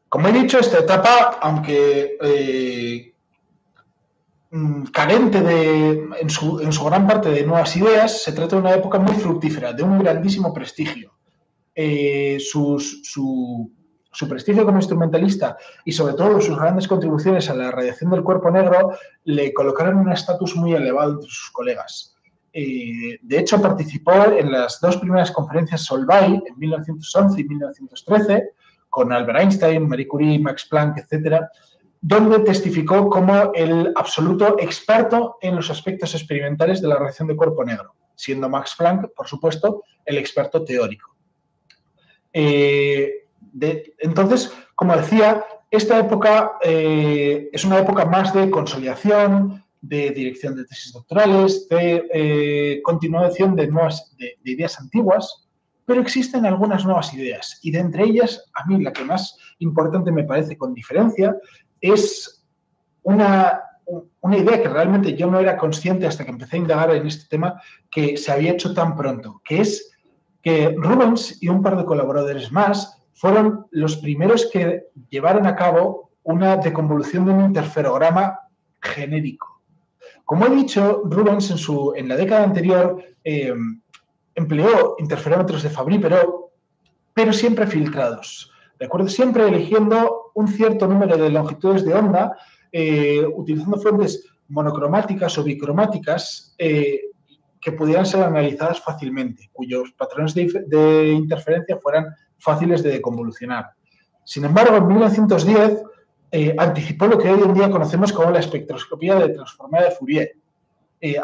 Como he dicho, esta etapa, aunque carente en su gran parte de nuevas ideas, se trata de una época muy fructífera, de un grandísimo prestigio. Su prestigio como instrumentalista y sobre todo sus grandes contribuciones a la radiación del cuerpo negro le colocaron un estatus muy elevado entre sus colegas. De hecho, participó en las 2 primeras conferencias Solvay en 1911 y 1913 con Albert Einstein, Marie Curie, Max Planck, etc., donde testificó como el absoluto experto en los aspectos experimentales de la radiación de cuerpo negro, siendo Max Planck, por supuesto, el experto teórico. Entonces, como decía, Esta época es una época más de consolidación, de dirección de tesis doctorales, de continuación de ideas antiguas, pero existen algunas nuevas ideas y de entre ellas, a mí la que más importante me parece con diferencia es una idea que realmente yo no era consciente hasta que empecé a indagar en este tema que se había hecho tan pronto, que es que Rubens y un par de colaboradores más fueron los primeros que llevaron a cabo una deconvolución de un interferograma genérico. Como he dicho, Rubens en la década anterior empleó interferómetros de Fabry-Perot, pero siempre filtrados, ¿de acuerdo? Siempre eligiendo un cierto número de longitudes de onda, utilizando fuentes monocromáticas o bicromáticas que pudieran ser analizadas fácilmente, cuyos patrones de interferencia fueran fáciles de deconvolucionar. Sin embargo, en 1910 anticipó lo que hoy en día conocemos como la espectroscopía de transformada de Fourier.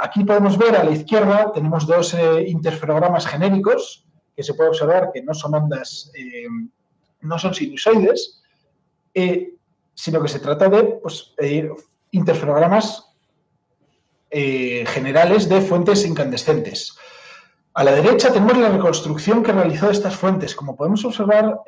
Aquí podemos ver a la izquierda, tenemos dos interferogramas genéricos que se puede observar que no son ondas, no son sinusoides, sino que se trata de interferogramas generales de fuentes incandescentes. A la derecha tenemos la reconstrucción que realizó de estas fuentes. Como podemos observar,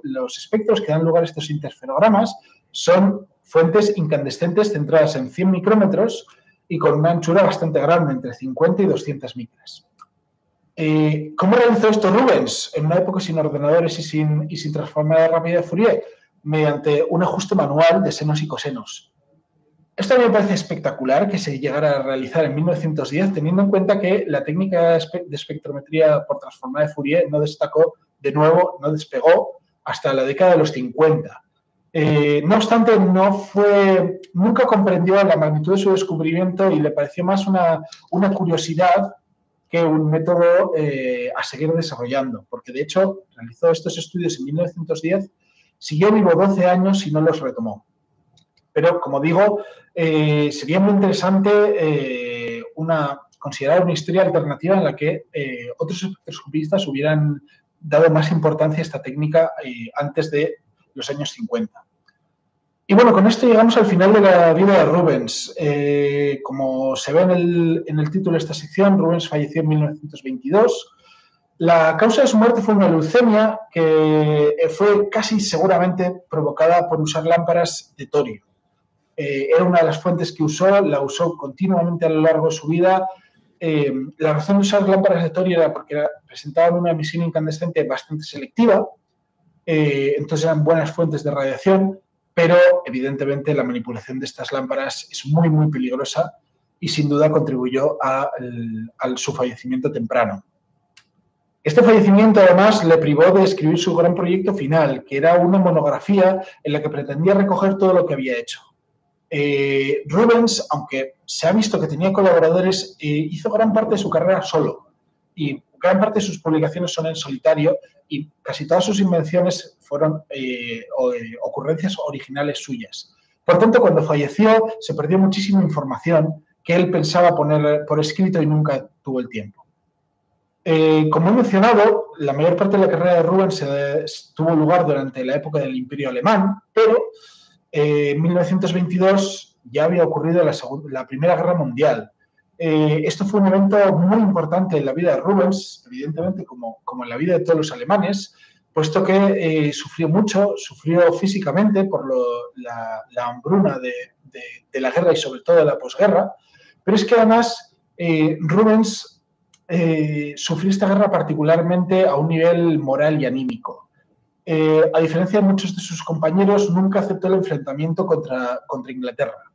los espectros que dan lugar a estos interferogramas son fuentes incandescentes centradas en 100 micrómetros y con una anchura bastante grande, entre 50 y 200 micras. ¿Cómo realizó esto Rubens en una época sin ordenadores y sin transformada rápida de Fourier? Mediante un ajuste manual de senos y cosenos. Esto me parece espectacular que se llegara a realizar en 1910, teniendo en cuenta que la técnica de espectrometría por transformada de Fourier no despegó hasta la década de los 50. No obstante, nunca comprendió la magnitud de su descubrimiento y le pareció más una curiosidad que un método a seguir desarrollando, porque de hecho realizó estos estudios en 1910, siguió vivo 12 años y no los retomó. Pero, como digo, sería muy interesante considerar una historia alternativa en la que otros espectroscopistas hubieran dado más importancia a esta técnica antes de los años 50. Y bueno, con esto llegamos al final de la vida de Rubens. Como se ve en el título de esta sección, Rubens falleció en 1922. La causa de su muerte fue una leucemia que fue casi seguramente provocada por usar lámparas de torio. Era una de las fuentes que la usó continuamente a lo largo de su vida. La razón de usar lámparas de torio era porque presentaban una emisión incandescente bastante selectiva, entonces eran buenas fuentes de radiación, pero evidentemente la manipulación de estas lámparas es muy, muy peligrosa y sin duda contribuyó a su fallecimiento temprano. Este fallecimiento, además, le privó de escribir su gran proyecto final, que era una monografía en la que pretendía recoger todo lo que había hecho. Rubens, aunque se ha visto que tenía colaboradores, hizo gran parte de su carrera solo y gran parte de sus publicaciones son en solitario y casi todas sus invenciones fueron ocurrencias originales suyas. Por tanto, cuando falleció, se perdió muchísima información que él pensaba poner por escrito y nunca tuvo el tiempo. Como he mencionado, la mayor parte de la carrera de Rubens tuvo lugar durante la época del Imperio Alemán, pero en 1922 ya había ocurrido la Primera Guerra Mundial. Esto fue un evento muy importante en la vida de Rubens, evidentemente como en la vida de todos los alemanes, puesto que sufrió físicamente por la hambruna de la guerra y sobre todo de la posguerra, pero es que además Rubens sufrió esta guerra particularmente a un nivel moral y anímico. A diferencia de muchos de sus compañeros, nunca aceptó el enfrentamiento contra Inglaterra.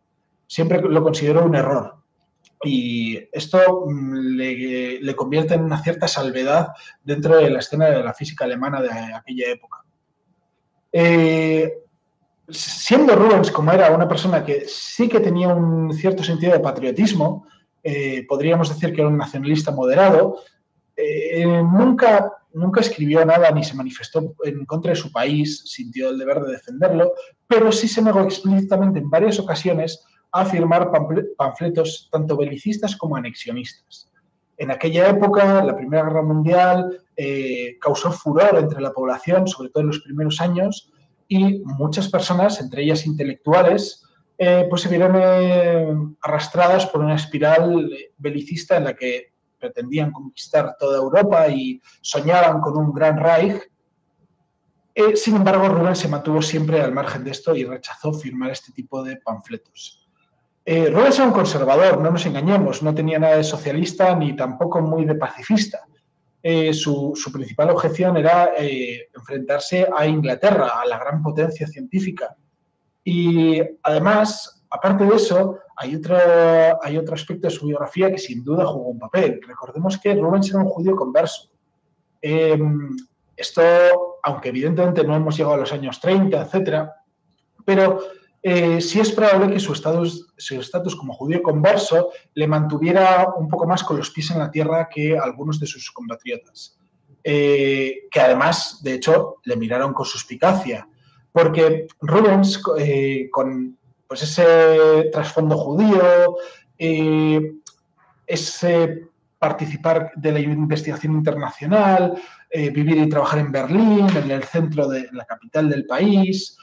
Siempre lo consideró un error. Y esto le convierte en una cierta salvedad dentro de la escena de la física alemana de aquella época. Siendo Rubens como era una persona que sí que tenía un cierto sentido de patriotismo, podríamos decir que era un nacionalista moderado, nunca escribió nada ni se manifestó en contra de su país, sintió el deber de defenderlo, pero sí se negó explícitamente en varias ocasiones a firmar panfletos tanto belicistas como anexionistas. En aquella época, la Primera Guerra Mundial causó furor entre la población, sobre todo en los primeros años, y muchas personas, entre ellas intelectuales, pues se vieron arrastradas por una espiral belicista en la que pretendían conquistar toda Europa y soñaban con un gran Reich. Sin embargo, Rubens se mantuvo siempre al margen de esto y rechazó firmar este tipo de panfletos. Rubens era un conservador, no nos engañemos, no tenía nada de socialista ni tampoco muy de pacifista. Su principal objeción era enfrentarse a Inglaterra, a la gran potencia científica. Y además, aparte de eso, hay otro aspecto de su biografía que sin duda jugó un papel. Recordemos que Rubens era un judío converso. Esto, aunque evidentemente no hemos llegado a los años 30, etcétera, pero sí es probable que su estatus como judío converso le mantuviera un poco más con los pies en la tierra que algunos de sus compatriotas, que además, de hecho, le miraron con suspicacia, porque Rubens, con pues ese trasfondo judío, ese participar de la investigación internacional, vivir y trabajar en Berlín, en el centro de la capital del país,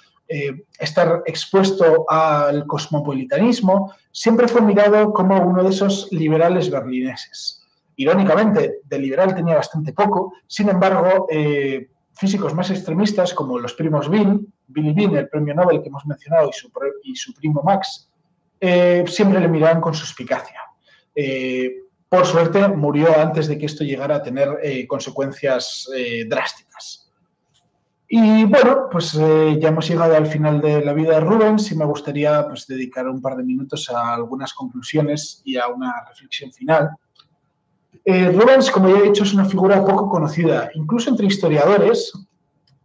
estar expuesto al cosmopolitanismo, siempre fue mirado como uno de esos liberales berlineses. Irónicamente, de liberal tenía bastante poco, sin embargo, físicos más extremistas como los primos Billy Bean, el premio Nobel que hemos mencionado, y su primo Max, siempre le miraban con suspicacia. Por suerte, murió antes de que esto llegara a tener consecuencias drásticas. Y bueno, pues ya hemos llegado al final de la vida de Rubens y me gustaría pues, dedicar un par de minutos a algunas conclusiones y a una reflexión final. Rubens, como ya he dicho, es una figura poco conocida, incluso entre historiadores.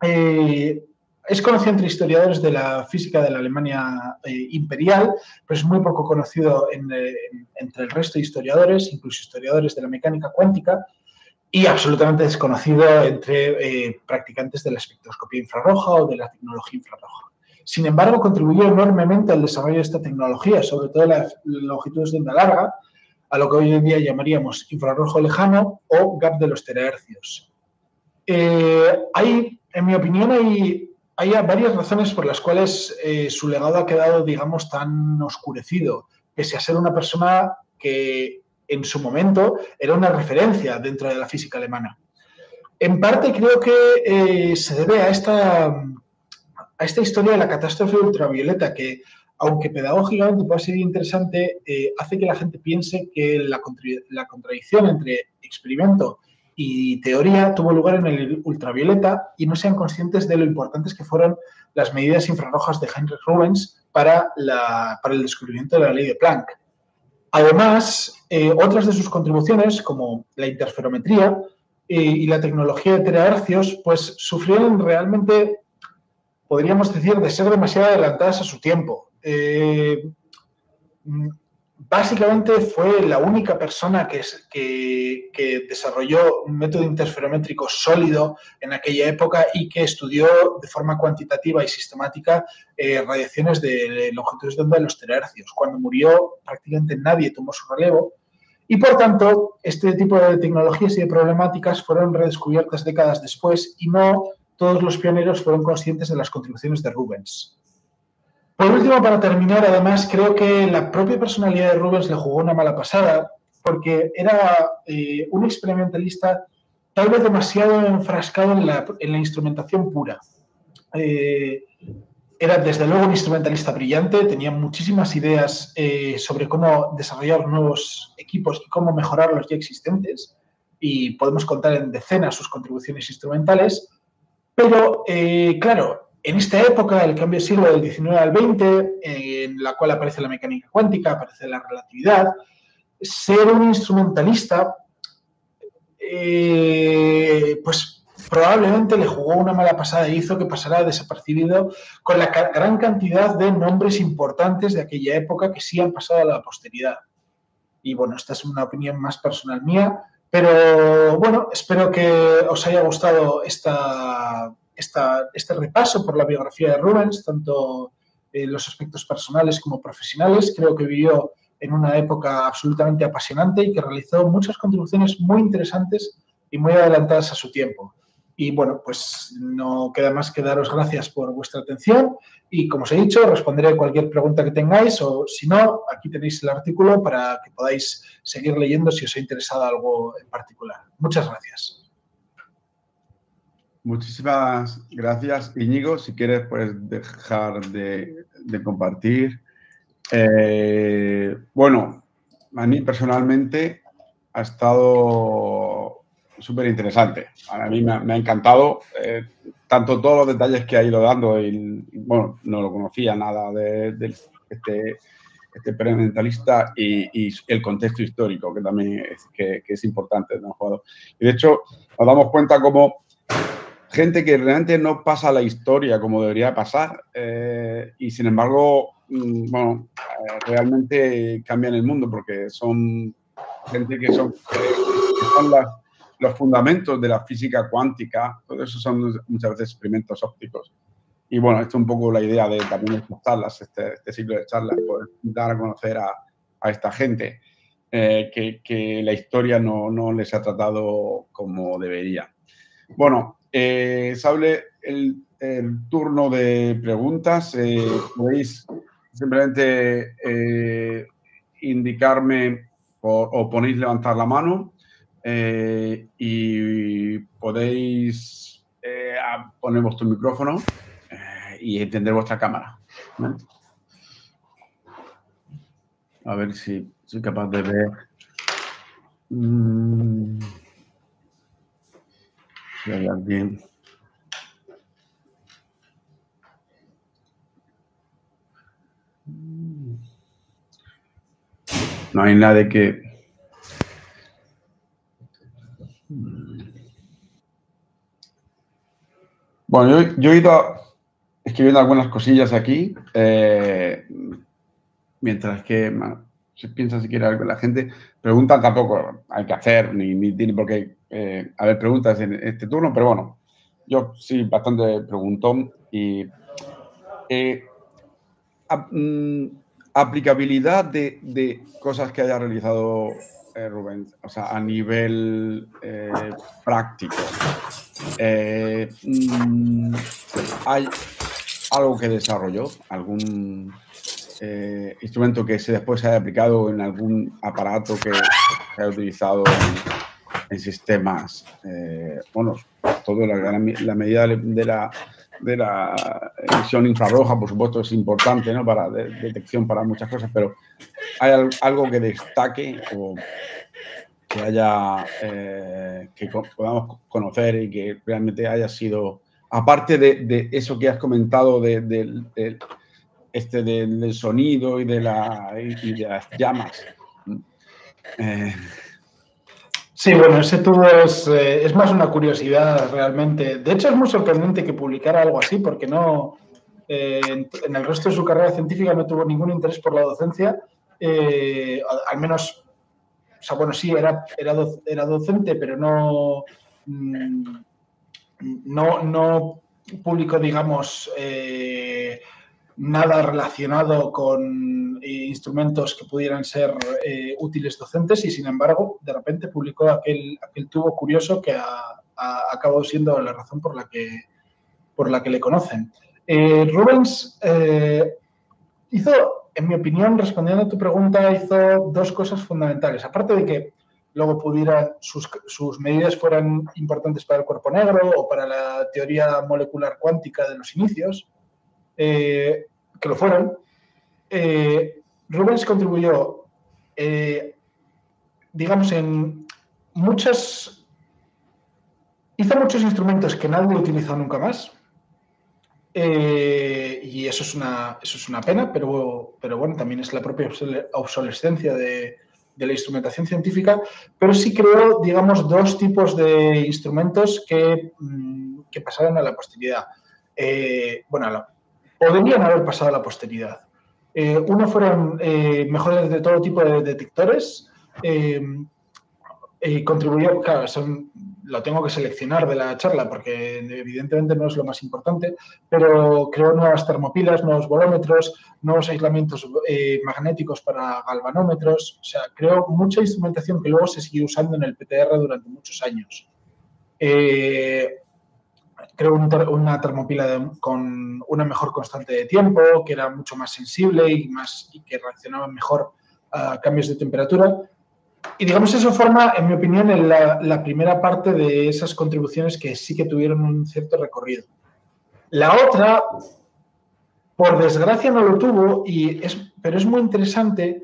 Es conocido entre historiadores de la física de la Alemania imperial, pero es muy poco conocido entre el resto de historiadores, incluso historiadores de la mecánica cuántica, y absolutamente desconocido entre practicantes de la espectroscopía infrarroja o de la tecnología infrarroja. Sin embargo, contribuyó enormemente al desarrollo de esta tecnología, sobre todo en las longitudes de onda larga, a lo que hoy en día llamaríamos infrarrojo lejano o gap de los terahercios. En mi opinión, hay varias razones por las cuales su legado ha quedado, digamos, tan oscurecido, pese a ser una persona que en su momento era una referencia dentro de la física alemana. En parte creo que se debe a esta historia de la catástrofe ultravioleta que, aunque pedagógicamente pueda ser interesante, hace que la gente piense que la contradicción entre experimento y teoría tuvo lugar en el ultravioleta y no sean conscientes de lo importantes que fueron las medidas infrarrojas de Heinrich Rubens para el descubrimiento de la ley de Planck. Además, otras de sus contribuciones, como la interferometría y la tecnología de terahercios, pues sufrieron realmente, podríamos decir, de ser demasiado adelantadas a su tiempo. Básicamente fue la única persona que desarrolló un método interferométrico sólido en aquella época y que estudió de forma cuantitativa y sistemática radiaciones de longitudes de onda de los terahercios. Cuando murió, prácticamente nadie tomó su relevo y, por tanto, este tipo de tecnologías y de problemáticas fueron redescubiertas décadas después y no todos los pioneros fueron conscientes de las contribuciones de Rubens. Por último, para terminar, además, creo que la propia personalidad de Rubens le jugó una mala pasada porque era un experimentalista tal vez demasiado enfrascado en la instrumentación pura. Era desde luego un instrumentalista brillante, tenía muchísimas ideas sobre cómo desarrollar nuevos equipos y cómo mejorar los ya existentes, y podemos contar en decenas sus contribuciones instrumentales, pero claro, en esta época, el cambio de siglo del XIX al XX, en la cual aparece la mecánica cuántica, aparece la relatividad, ser un instrumentalista, pues probablemente le jugó una mala pasada y hizo que pasara desapercibido con la gran cantidad de nombres importantes de aquella época que sí han pasado a la posteridad. Y bueno, esta es una opinión más personal mía, pero bueno, espero que os haya gustado este repaso por la biografía de Rubens, tanto en los aspectos personales como profesionales. Creo que vivió en una época absolutamente apasionante y que realizó muchas contribuciones muy interesantes y muy adelantadas a su tiempo. Y bueno, pues no queda más que daros gracias por vuestra atención y, como os he dicho, responderé cualquier pregunta que tengáis o, si no, aquí tenéis el artículo para que podáis seguir leyendo si os ha interesado algo en particular. Muchas gracias. Muchísimas gracias, Íñigo. Si quieres, puedes dejar de compartir. Bueno, a mí personalmente ha estado súper interesante. A mí me ha encantado tanto todos los detalles que ha ido dando. Y, bueno, no lo conocía nada de este experimentalista y el contexto histórico, que también es importante en el jugador. Y de hecho, nos damos cuenta como gente que realmente no pasa la historia como debería pasar y, sin embargo, bueno, realmente cambian el mundo porque son gente que son los fundamentos de la física cuántica. Todo eso son muchas veces experimentos ópticos. Y, bueno, esto es un poco la idea de también estas charlas, este ciclo de charlas, poder dar a conocer a esta gente que la historia no les ha tratado como debería. Bueno, se abre el turno de preguntas. Podéis simplemente indicarme o podéis levantar la mano y podéis poner vuestro micrófono y encender vuestra cámara. ¿Vale? A ver si soy capaz de ver. Si hay alguien. No hay nadie que... Bueno, yo he ido escribiendo algunas cosillas aquí, mientras que si piensa si quiere algo la gente. Preguntas tampoco hay que hacer, ni tiene por qué haber preguntas en este turno, pero bueno, yo sí bastante preguntón y... aplicabilidad de cosas que haya realizado Rubén, o sea, a nivel práctico. ¿Hay algo que desarrolló? ¿Algún instrumento que después se haya aplicado en algún aparato que se haya utilizado en sistemas? Bueno, todo la medida de la emisión infrarroja, por supuesto, es importante, ¿no? Para detección para muchas cosas, pero ¿hay algo que destaque o que haya que podamos conocer y que realmente haya sido, aparte de eso que has comentado del sonido y de las llamas? Sí, bueno, ese tubo es más una curiosidad realmente. De hecho, es muy sorprendente que publicara algo así porque no, en el resto de su carrera científica no tuvo ningún interés por la docencia, al menos, o sea, bueno, sí, era docente, pero no publicó, digamos, nada relacionado con instrumentos que pudieran ser útiles docentes y, sin embargo, de repente publicó aquel tubo curioso que ha acabado siendo la razón por la que le conocen. Rubens hizo, en mi opinión, respondiendo a tu pregunta, hizo dos cosas fundamentales. Aparte de que luego sus medidas fueran importantes para el cuerpo negro o para la teoría molecular cuántica de los inicios, que lo fueron, Rubens contribuyó, digamos, hizo muchos instrumentos que nadie utilizó nunca más. Y eso es una pena, pero bueno, también es la propia obsolescencia de la instrumentación científica, pero sí creó, digamos, dos tipos de instrumentos que pasaron a la posteridad. Bueno, podrían haber pasado a la posteridad. Uno fueron mejores de todo tipo de detectores. Contribuyó, claro, lo tengo que seleccionar de la charla porque evidentemente no es lo más importante, pero creó nuevas termopilas, nuevos volómetros, nuevos aislamientos magnéticos para galvanómetros, o sea, creó mucha instrumentación que luego se siguió usando en el PTR durante muchos años. creó una termopila con una mejor constante de tiempo, que era mucho más sensible y que reaccionaba mejor a cambios de temperatura. Y digamos, eso forma, en mi opinión, la primera parte de esas contribuciones que sí que tuvieron un cierto recorrido. La otra, por desgracia, no lo tuvo, pero es muy interesante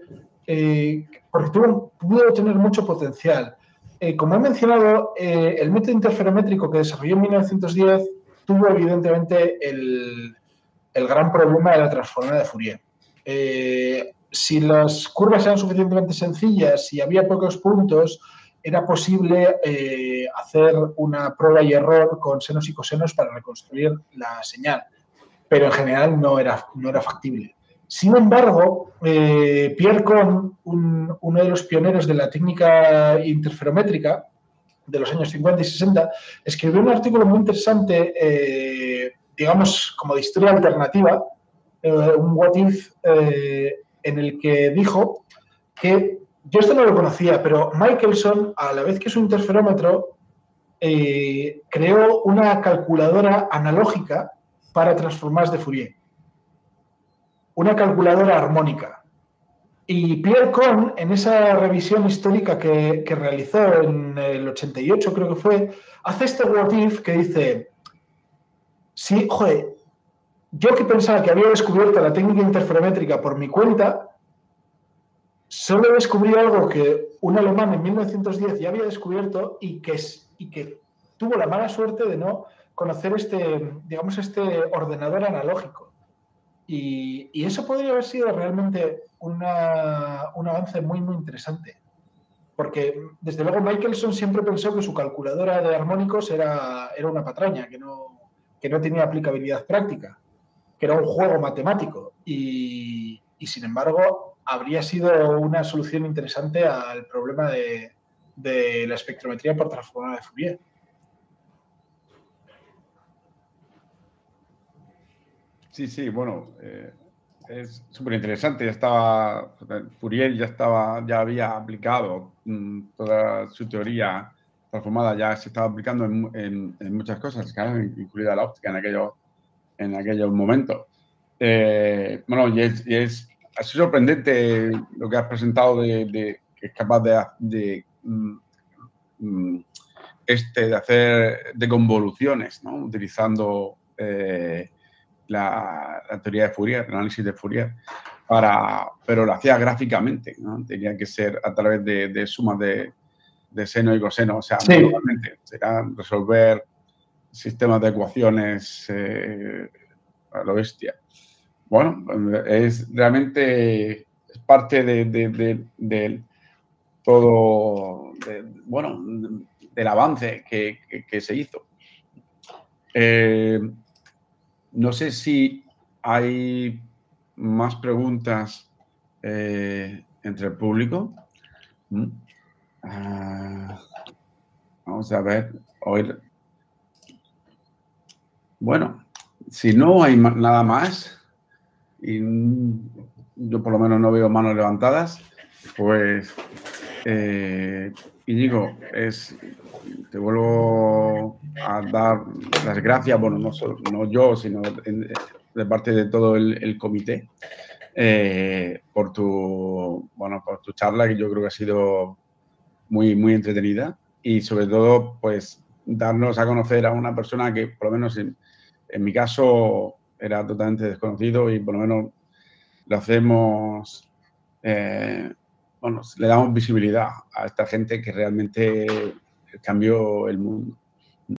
porque pudo tener mucho potencial. Como he mencionado, el método interferométrico que desarrolló en 1910 tuvo evidentemente el gran problema de la transformada de Fourier. Si las curvas eran suficientemente sencillas y había pocos puntos, era posible hacer una prueba y error con senos y cosenos para reconstruir la señal, pero en general no era factible. Sin embargo, Pierre Cohn, uno de los pioneros de la técnica interferométrica de los años 50 y 60, escribió un artículo muy interesante, digamos, como de historia alternativa, un what if, en el que dijo que, yo esto no lo conocía, pero Michelson, a la vez que su interferómetro, creó una calculadora analógica para transformadas de Fourier. Una calculadora armónica. Y Pierre Cohn, en esa revisión histórica que realizó en el 88, creo que fue, hace este what if que dice, sí, joder, yo que pensaba que había descubierto la técnica interferométrica por mi cuenta, solo descubrí algo que un alemán en 1910 ya había descubierto y que tuvo la mala suerte de no conocer este ordenador analógico. Y eso podría haber sido realmente un avance muy, muy interesante. Porque, desde luego, Michelson siempre pensó que su calculadora de armónicos era una patraña, que no tenía aplicabilidad práctica, que era un juego matemático. Y sin embargo, habría sido una solución interesante al problema de la espectrometría por transformada de Fourier. Sí, sí, bueno, es súper interesante. Fourier ya había aplicado toda su teoría transformada, ya se estaba aplicando en muchas cosas, claro, incluida la óptica en aquellos momentos. Bueno, y es sorprendente lo que has presentado que es capaz de hacer deconvoluciones, ¿no? Utilizando la teoría de Fourier, el análisis de Fourier, pero lo hacía gráficamente, ¿no? Tenía que ser a través de sumas de seno y coseno, o sea, sí, normalmente será resolver sistemas de ecuaciones a lo bestia. Bueno, es realmente parte de todo, del avance que se hizo. No sé si hay más preguntas entre el público. Vamos a ver. Bueno, si no hay nada más, y yo por lo menos no veo manos levantadas, pues, Íñigo, te vuelvo a dar las gracias, bueno, no yo, sino de parte de todo el comité, por tu charla, que yo creo que ha sido muy, muy entretenida, y sobre todo, pues, darnos a conocer a una persona que, por lo menos en mi caso, era totalmente desconocido, y por lo menos lo hacemos, le damos visibilidad a esta gente que realmente cambió el mundo.